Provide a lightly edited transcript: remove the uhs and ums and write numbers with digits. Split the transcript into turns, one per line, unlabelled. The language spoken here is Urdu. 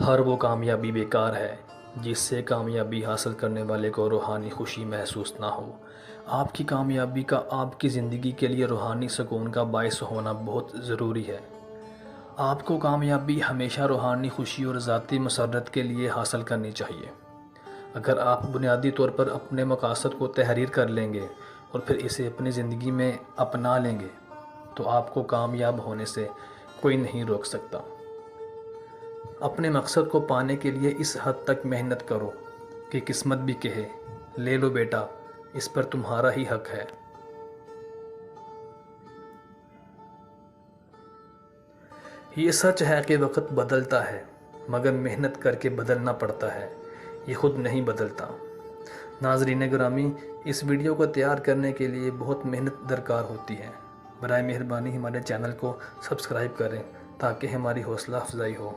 ہر وہ کامیابی بیکار ہے جس سے کامیابی حاصل کرنے والے کو روحانی خوشی محسوس نہ ہو۔ آپ کی کامیابی کا آپ کی زندگی کے لیے روحانی سکون کا باعث ہونا بہت ضروری ہے۔ آپ کو کامیابی ہمیشہ روحانی خوشی اور ذاتی مسرت کے لیے حاصل کرنی چاہیے۔ اگر آپ بنیادی طور پر اپنے مقاصد کو تحریر کر لیں گے اور پھر اسے اپنی زندگی میں اپنا لیں گے تو آپ کو کامیاب ہونے سے کوئی نہیں روک سکتا۔ اپنے مقصد کو پانے کے لیے اس حد تک محنت کرو کہ قسمت بھی کہے لے لو بیٹا، اس پر تمہارا ہی حق ہے۔ یہ سچ ہے کہ وقت بدلتا ہے مگر محنت کر کے بدلنا پڑتا ہے، یہ خود نہیں بدلتا۔ ناظرین گرامی، اس ویڈیو کو تیار کرنے کے لیے بہت محنت درکار ہوتی ہے۔ برائے مہربانی ہمارے چینل کو سبسکرائب کریں تاکہ ہماری حوصلہ افزائی ہو۔